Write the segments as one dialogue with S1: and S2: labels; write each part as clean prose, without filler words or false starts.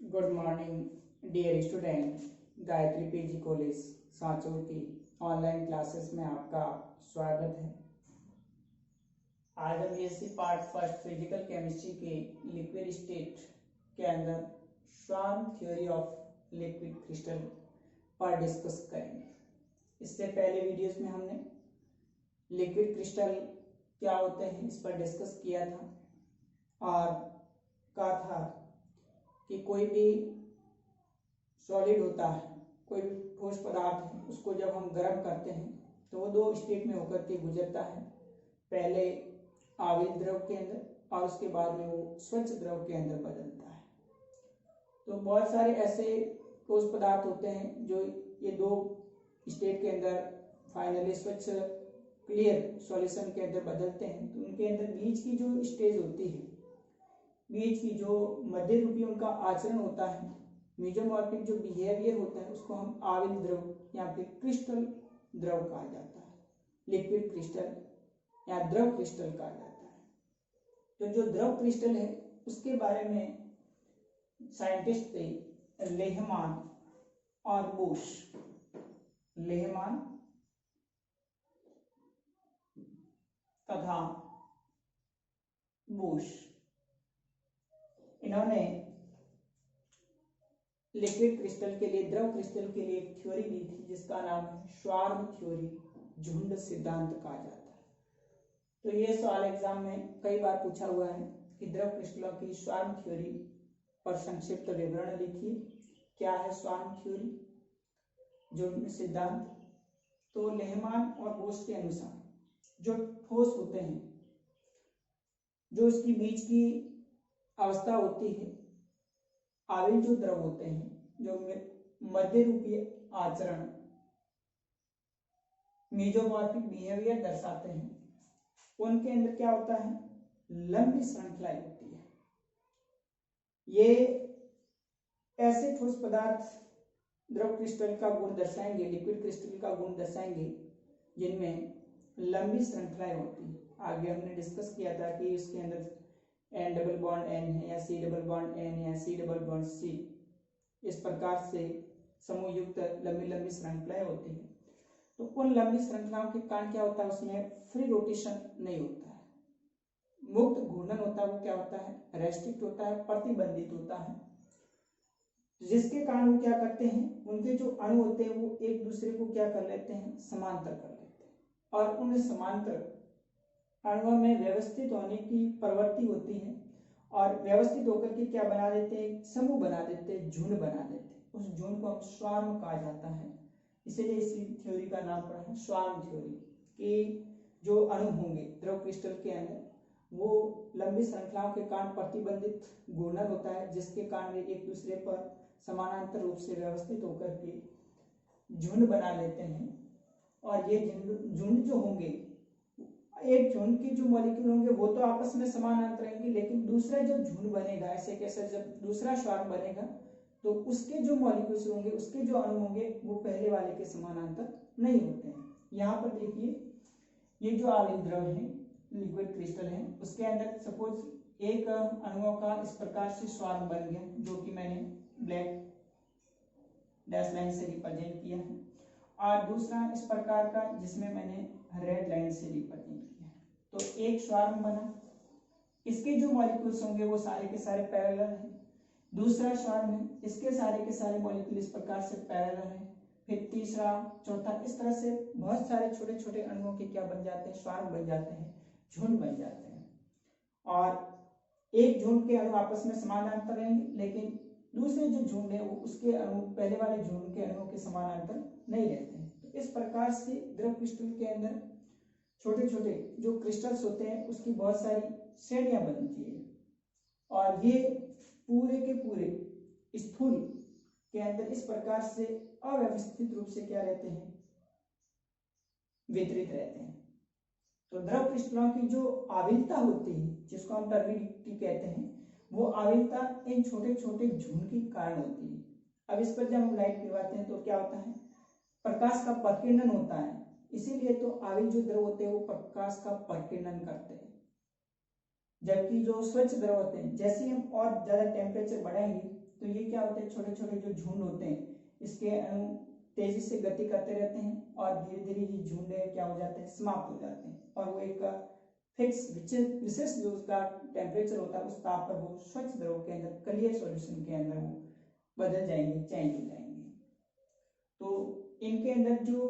S1: Good morning dear student. Gayatri PG college Sanchore की online classes में आपका स्वागत है। आज हम BSc part first physical chemistry के लिक्विड स्टेट के अंदर swarm theory of liquid crystal पर डिस्कस करेंगे। इससे पहले वीडियोस में हमने लिक्विड क्रिस्टल क्या होते हैं इस पर डिस्कस किया था और कहा था कि कोई भी सॉलिड होता है, कोई भी ठोस पदार्थ है, उसको जब हम गर्म करते हैं तो वो दो स्टेट में होकर के गुजरता है। पहले आविल द्रव के अंदर और उसके बाद में वो स्वच्छ द्रव के अंदर बदलता है। तो बहुत सारे ऐसे ठोस पदार्थ होते हैं जो ये दो स्टेट के अंदर फाइनली स्वच्छ क्लियर सॉल्यूशन के अंदर बदलते हैं। तो उनके अंदर बीच की जो स्टेज होती है, बीच की जो मध्य रूपी उनका आचरण होता है, मेसोमॉर्फिक जो बिहेवियर होता है, उसको हम आविल द्रव या फिर क्रिस्टल द्रव कहा जाता है, लिक्विड क्रिस्टल या द्रव क्रिस्टल कहा जाता है। तो जो द्रव क्रिस्टल है उसके बारे में साइंटिस्ट थे लेहमान और बोश। लेहमान तथा बोश, इन्होंने लिक्विड क्रिस्टल के लिए, द्रव क्रिस्टल के लिए एक थ्योरी दी थी जिसका नाम है श्वार्म थ्योरी, झुंड सिद्धांत कहा जाता है। तो ये सवाल एग्जाम में कई बार पूछा हुआ है कि द्रव क्रिस्टलों की श्वार्म थ्योरी पर संक्षिप्त विवरण लिखिए। क्या है श्वार्म थ्योरी, झुंड सिद्धांत? तो लेहमान और बोस के अनुसार जो ठोस होते हैं, जो इसकी बीच की अवस्था होती है, आविल जो द्रव होते हैं, जो मध्य रूपी आचरण मेसोमॉर्फिक बिहेवियर दर्शाते हैं, उनके अंदर क्या होता है, लंबी श्रृंखलाएं होती है। ये ऐसे ठोस पदार्थ द्रव क्रिस्टल का गुण दर्शाएंगे, लिक्विड क्रिस्टल का गुण दर्शाएंगे जिनमें लंबी श्रृंखलाएं होती है। आगे हमने डिस्कस किया था कि इसके अंदर N डबल बॉन्ड N है या C डबल बॉन्ड N या C डबल बॉन्ड C, इस प्रकार से समूह युक्त लंबी लंबी श्रृंखलाएं होती है। तो उन लंबी श्रृंखलाओं के कारण क्या होता है, उसमें फ्री रोटेशन नहीं होता है, मुक्त घूर्णन होता है। वो क्या होता है, रेस्ट्रिक्ट होता है, प्रतिबंधित होता है, जिसके कारण वो क्या करते हैं, उनके जो अणु होते हैं वो एक दूसरे को क्या कर लेते हैं, समांतर कर लेते हैं और उन समांतर अणुओं में व्यवस्थित होने की प्रवृत्ति होती है और व्यवस्थित होकर के क्या बना देते हैं, समूह बना देते हैं, झुंड बना देते हैं। उस झुंड को हम श्वार्म कहा जाता है। इसीलिए इसी थ्योरी का नाम पड़ा है श्वार्म थ्योरी, कि जो अणु होंगे द्रव क्रिस्टल के अंदर वो लंबी श्रृंखलाओं के कारण प्रतिबंधित घूर्णन होता है, जिसके कारण वे एक दूसरे पर समानांतर रूप से व्यवस्थित होकर के झुंड बना लेते हैं। और ये झुंड जो होंगे, एक झुंड के जो मॉलिक्यूल होंगे वो तो आपस में समानांतर रहेंगे, लेकिन दूसरा जो झुंड बनेगा, ऐसे कैसे, जब दूसरा श्वार्म बनेगा तो उसके जो मॉलिक्यूल्स होंगे, उसके जो अणु होंगे वो पहले वाले के समानांतर नहीं होते हैं। यहाँ पर देखिए, ये जो आविल द्रव है, लिक्विड क्रिस्टल है, उसके अंदर सपोज एक अणुओं का इस प्रकार से श्वार्म बन गया, जो कि मैंने ब्लैक डैश लाइन से रिप्रेजेंट किया है, और दूसरा इस प्रकार का जिसमें मैंने रेड लाइन से रिप्रेजेंट किया है। तो एक श्वार्म बना, इसके जो मॉलिक्यूल्स होंगे वो सारे के सारे पैरेलल हैं। दूसरा श्वार्म है, इसके सारे के सारे मॉलिक्यूल इस प्रकार से पैरेलल हैं। फिर तीसरा, चौथा, इस तरह से बहुत सारे छोटे छोटे अणुओं के क्या बन जाते हैं, श्वार्म बन जाते हैं, झुंड बन जाते हैं। और एक झुंड के अणु आपस में समानांतर रहेंगे, लेकिन दूसरे जो झुंड है वो उसके अणु पहले वाले झुंड के अणुओं के समानांतर नहीं रहते हैं। तो इस प्रकार से द्रव क्रिस्टल के अंदर छोटे छोटे जो क्रिस्टल्स होते हैं उसकी बहुत सारी श्रेणियां बनती है, और ये पूरे के पूरे स्थूल के अंदर इस प्रकार से अव्यवस्थित रूप से क्या रहते हैं, वितरित रहते हैं। तो द्रव क्रिस्टलों की जो आविलता होती है, जिसको हम टर्बिडिटी कहते हैं, वो आविलता इन छोटे छोटे झुंड के कारण होती है। अब इस पर जब हम लाइट गिरवाते हैं तो क्या होता है, प्रकाश का प्रकीर्णन होता है। इसीलिए तो आविल जो द्रव होते हैं वो प्रकाश का प्रकीर्णन करते हैं, जबकि जो स्वच्छ द्रव होते हैं, जैसे हम और ज्यादा टेम्परेचर बढ़ाएंगे तो ये क्या होते हैं, छोटे छोटे जो झुंड होते हैं इसके अणु तेजी से गति करते रहते हैं और धीरे धीरे ये झुंड क्या हो जाते हैं, समाप्त हो जाते हैं और वो एक फिक्स विशेष जो उसका टेम्परेचर होता है उस ताप पर वो स्वच्छ द्रव के अंदर, क्लियर सॉल्यूशन के अंदर वो बदल जाएंगे, चेंज हो जाएंगे। तो इनके अंदर जो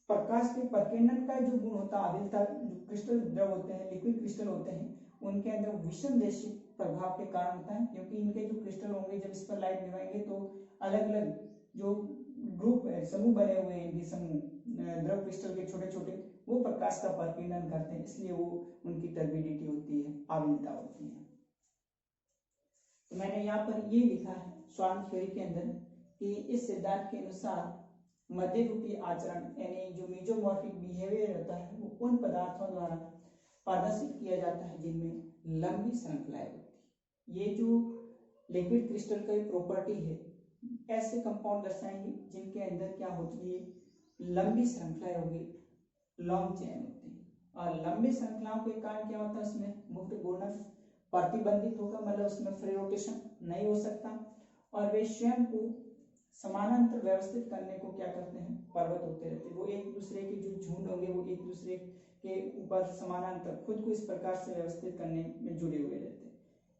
S1: प्रकाश के प्रकीर्णन का जो गुण होता है, आविलता, जो क्रिस्टल द्रव होते हैं, लिक्विड क्रिस्टल होते हैं, उनके अंदर विषमदेशी प्रभाव के कारण होता है, क्योंकि इनके जो क्रिस्टल होंगे जब इस पर लाइट दिखाएंगे तो अलग अलग जो ग्रुप है, समूह बने हुए हैं, इनके समूह द्रव क्रिस्टल के छोटे छोटे, वो प्रकाश का प्रकीर्णन करते हैं, इसलिए वो उनकी टर्बिडिटी होती है, आविलता होती है। तो मैंने यहाँ पर ये लिखा है स्वार्म थ्योरी के अंदर कि इस सिद्धांत के अनुसार मध्य रूपी आचरण यानी जो मेजोमॉर्फिक बिहेवियर होता है वो उन पदार्थों द्वारा प्रदर्शित किया जाता है जिनमें लंबी श्रृंखलाएं होती है। ये जो लिक्विड क्रिस्टल का प्रॉपर्टी है, ऐसे कंपाउंड दर्शाएंगे जिनके अंदर क्या होती है, लंबी श्रृंखलाएं होगी, लॉन्ग चेन होती है। और लंबी श्रृंखलाओं के कारण क्या होता है, उसमें मुक्त घूर्णन प्रतिबंधित होगा, मतलब उसमें फ्री रोटेशन नहीं हो सकता और वे स्वयं को समानांतर व्यवस्थित करने को क्या करते हैं, पर्वत होते रहते हैं। वो एक दूसरे के जो झुंड होंगे वो एक दूसरे के ऊपर समानांतर खुद को इस प्रकार से व्यवस्थित करने में जुड़े हुए रहते हैं।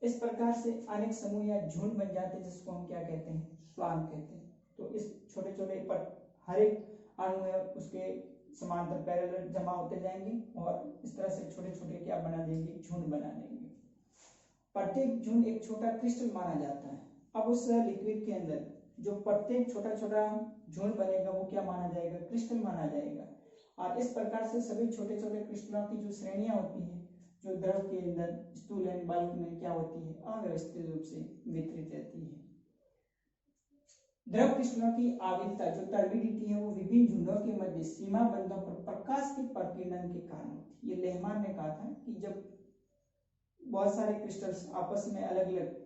S1: इस प्रकार से अनेक समूह या झुंड बन जाते हैं जिसको हम क्या कहते हैं, स्वार्म कहते हैं। तो इस छोटे छोटे पर हर एक अणु है उसके समांतर पैरेलल जमा होते जाएंगे और इस तरह से छोटे छोटे क्या बना देंगे, झुंड बना देंगे। प्रत्येक झुंड एक छोटा क्रिस्टल माना जाता है। अब उस लिक्विड के अंदर जो प्रत्येक छोटा छोटा झुंड बनेगा वो क्या माना जाएगा, क्रिस्टल माना जाएगा। और इस प्रकार से सभी छोटे छोटे क्रिस्टलों की जो श्रेणियां होती हैं जो द्रव के अंदर स्थूल एंड बल्क में क्या होती है, अव्यवस्थित रूप से वितरित रहती है। द्रव क्रिस्टलों की आविलता जो टर्बिडिटी है वो विभिन्न झुंडों के मध्य सीमा बंधों पर प्रकाश के प्रकीर्णन के कारण होती है। ये लेहमान ने कहा था कि जब बहुत सारे क्रिस्टल्स आपस में अलग अलग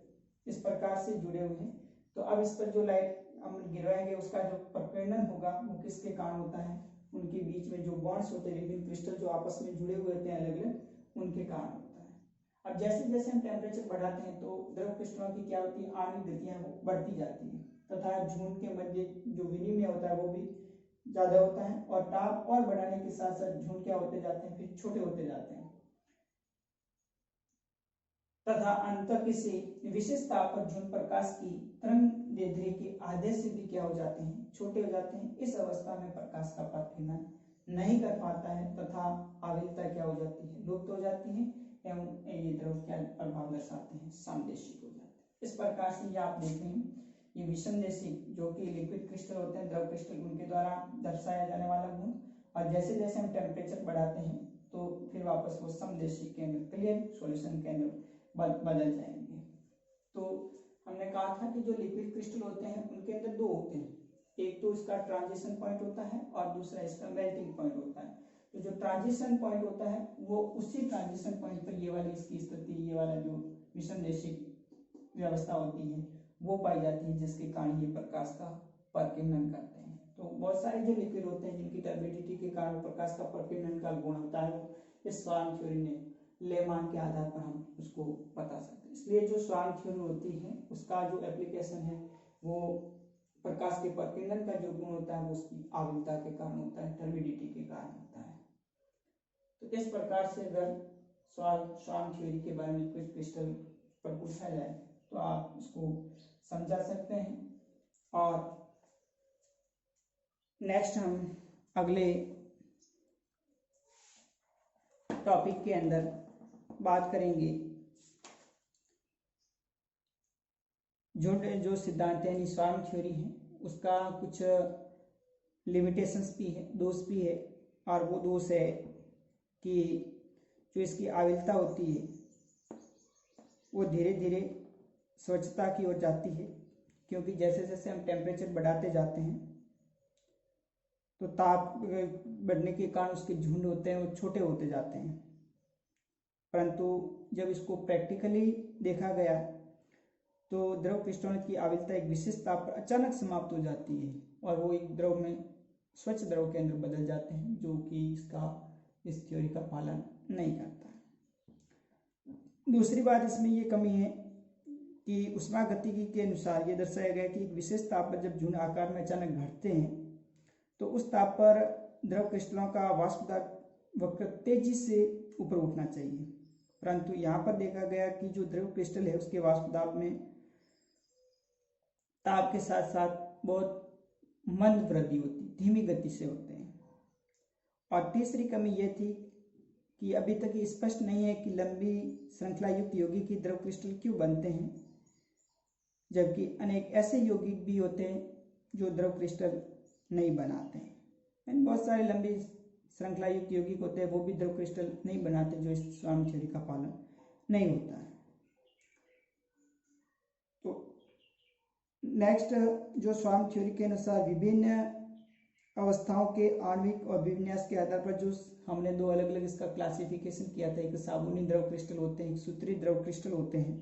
S1: इस प्रकार से जुड़े हुए हैं तो अब इस पर जो लाइट हम गिरवाएंगे उसका जो प्रकीर्णन होगा वो किसके कारण होता है, उनके बीच में जो बॉन्ड्स होते हैं, विभिन्न क्रिस्टल जो आपस में जुड़े हुए होते हैं अलग अलग, उनके कारण होता है। अब जैसे जैसे हम टेम्परेचर बढ़ाते हैं तो द्रव क्रिस्टलों की क्या होती है, आणविक गतियां वो बढ़ती जाती है तथा झुंड के मध्य जो विनिमय होता है वो भी ज्यादा होता है और ताप और बढ़ाने के साथ साथ झुंड क्या होते जाते हैं, फिर छोटे होते जाते हैं तथा अंत किसी विशेष ताप पर झुंड प्रकाश की तरंग दैर्ध्य के आधे से भी क्या हो जाते हैं, छोटे हो जाते हैं। इस अवस्था में प्रकाश का प्रकीर्णन नहीं कर पाता है तथा आविलता क्या हो जाती है, लुप्त हो जाती है एवं ये द्रव क्या प्रभाव दर्शाते हैं, समदेशिक हो जाते हैं। इस प्रकार से ये आप देख रहे हैं ये विषमदेशिक जो कि लिक्विड क्रिस्टल होते हैं, द्रव क्रिस्टल, उनके द्वारा दर्शाया जाने वाला गुण, और जैसे जैसे हम टेम्परेचर बढ़ाते हैं तो फिर वापस वो समदेशिक के अंदर, क्लियर सॉल्यूशन के अंदर बदल जाएंगे। तो हमने कहा था कि जो लिक्विड क्रिस्टल होते हैं उनके अंदर दो होते हैं, एक तो इसका ट्रांजिशन पॉइंट होता है और दूसरा इसका मेल्टिंग पॉइंट होता है। तो जो ट्रांजिशन पॉइंट होता है वो उसी ट्रांजिशन पॉइंट पर ये वाली इसकी स्थिति, ये वाला जो विषमदेशिक व्यवस्था होती है वो पाई जाती है जिसके कारण ये प्रकाश का प्रकीर्णन करते हैं। तो बहुत सारे जो लिक्विड होते हैं जिनकी टर्बिडिटी के कारण प्रकाश का प्रकीर्णन का गुण होता है वो इस स्वार्म थ्योरी ने लेमान के आधार पर हम उसको बता सकते हैं। इसलिए जो स्वार्म थ्योरी होती है उसका जो एप्लीकेशन है वो प्रकाश के प्रकीर्णन का जो गुण होता है वो उसकी आविलता के कारण होता है, टर्बिडिटी के कारण होता है। तो इस प्रकार से अगर स्वार्म थ्योरी के बारे में लिक्विड क्रिस्टल पर पूछा जाए तो आप उसको समझा सकते हैं। और नेक्स्ट हम अगले टॉपिक के अंदर बात करेंगे जो सिद्धांत यानी स्वार्म थ्योरी है उसका कुछ लिमिटेशंस भी है, दोष भी है। और वो दोष है कि जो इसकी आविलता होती है वो धीरे धीरे स्वच्छता की ओर जाती है, क्योंकि जैसे जैसे हम टेम्परेचर बढ़ाते जाते हैं तो ताप बढ़ने के कारण उसके झुंड होते हैं वो छोटे होते जाते हैं। परंतु जब इसको प्रैक्टिकली देखा गया तो द्रव क्रिस्टलों की आविलता एक विशेष ताप पर अचानक समाप्त हो जाती है और वो एक द्रव में, स्वच्छ द्रव के अंदर बदल जाते हैं, जो कि इस थ्योरी का पालन नहीं करता। दूसरी बात इसमें ये कमी है कि ऊष्मागतिकी के अनुसार ये दर्शाया गया कि एक विशेष ताप पर जब झुंड आकार में अचानक घटते हैं तो उस ताप पर द्रव क्रिस्टलों का वाष्प वक्र तेजी से ऊपर उठना चाहिए, परंतु यहाँ पर देखा गया कि जो द्रव क्रिस्टल है उसके वाष्प दाब में ताप के साथ साथ बहुत मंद वृद्धि होती, धीमी गति से होते हैं। और तीसरी कमी यह थी कि अभी तक ये स्पष्ट नहीं है कि लंबी श्रृंखला युक्त यौगिक द्रव क्रिस्टल क्यों बनते हैं, जबकि अनेक ऐसे यौगिक भी होते हैं जो द्रव क्रिस्टल नहीं बनाते हैं। बहुत सारे लंबी श्रृंखला युक्त यौगिक होते हैं वो भी द्रव क्रिस्टल नहीं बनाते, जो इस स्वार्म थ्योरी का पालन नहीं होता है। तो नेक्स्ट, जो स्वार्म थ्योरी के अनुसार विभिन्न अवस्थाओं के आणविक और विन्यास के आधार पर जो हमने दो अलग अलग इसका क्लासिफिकेशन किया था, एक साबुनी द्रव क्रिस्टल होते हैं, एक सूत्री द्रव क्रिस्टल होते हैं।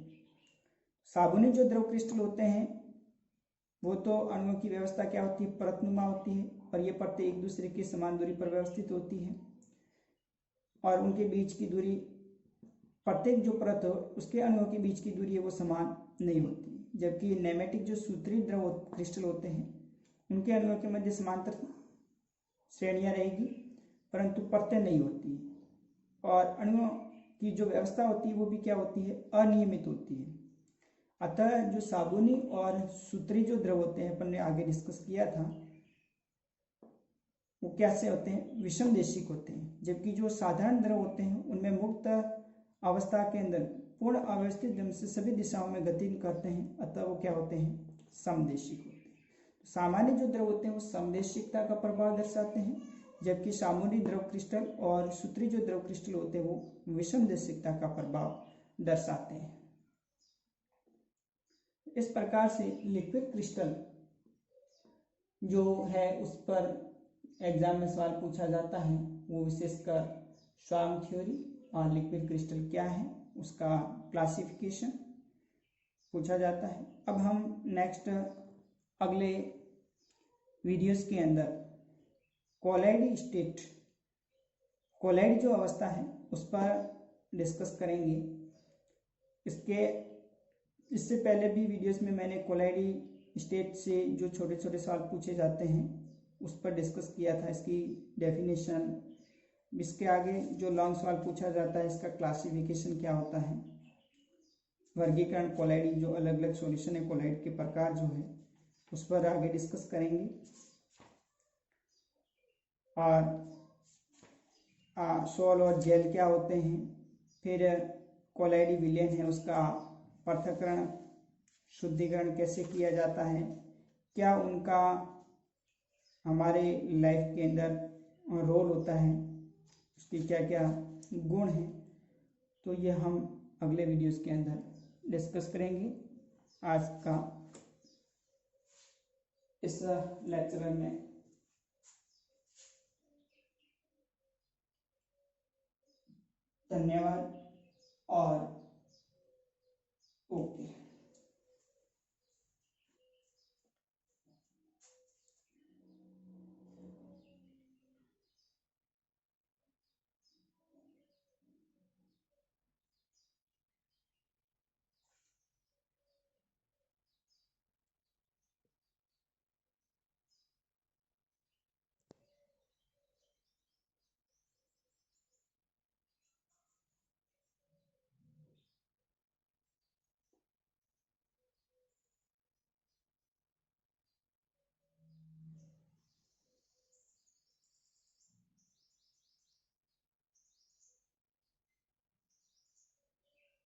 S1: साबुनी जो द्रव क्रिस्टल होते हैं वो तो अणुओं की व्यवस्था क्या होती है, परतनुमा होती है, और ये परतें एक दूसरे की समान दूरी पर व्यवस्थित होती हैं और उनके बीच की दूरी, प्रत्येक जो परत हो उसके अणुओं के बीच की दूरी है वो समान नहीं होती। जबकि नेमेटिक जो सूत्री द्रव क्रिस्टल होते हैं उनके अणुओं के मध्य समांतर श्रेणियां रहेगी परंतु परतें नहीं होती, और अणुओं की जो व्यवस्था होती है वो भी क्या होती है, अनियमित होती है। अतः जो साबुनी और सूत्री जो द्रव होते हैं, अपन ने आगे डिस्कस किया था, वो कैसे होते हैं, विषमदेशिक होते हैं। जबकि जो साधारण द्रव होते हैं उनमें मुक्त अवस्था के अंदर पूर्ण अव्यवस्थित ढंग से सभी दिशाओं में गति करते हैं, अतः वो क्या होते हैं, समदेशिक होते हैं। तो सामान्य जो द्रव होते हैं वो समदेशिकता का प्रभाव दर्शाते हैं, जबकि सामुद्रिक द्रव क्रिस्टल और सूत्री जो द्रव क्रिस्टल होते हैं वो विषमदेशिकता का प्रभाव दर्शाते हैं। इस प्रकार से लिक्विड क्रिस्टल जो है उस पर एग्जाम में सवाल पूछा जाता है, वो विशेषकर स्वार्म थ्योरी और लिक्विड क्रिस्टल क्या है उसका क्लासिफिकेशन पूछा जाता है। अब हम नेक्स्ट अगले वीडियोस के अंदर कोलाइड स्टेट, कोलाइड जो अवस्था है उस पर डिस्कस करेंगे। इससे पहले भी वीडियोस में मैंने कोलाइड स्टेट से जो छोटे छोटे सवाल पूछे जाते हैं उस पर डिस्कस किया था, इसकी डेफिनेशन। इसके आगे जो लॉन्ग सवाल पूछा जाता है इसका क्लासिफिकेशन क्या होता है, वर्गीकरण कोलाइड, जो अलग अलग सॉल्यूशन है कोलाइड के प्रकार जो है उस पर आगे डिस्कस करेंगे। और सोल और जेल क्या होते हैं, फिर कोलाइड विलयन है उसका पृथक्करण शुद्धिकरण कैसे किया जाता है, क्या उनका हमारे लाइफ के अंदर रोल होता है, उसकी क्या क्या गुण हैं, तो ये हम अगले वीडियोस के अंदर डिस्कस करेंगे। आज का इस लेक्चर में धन्यवाद और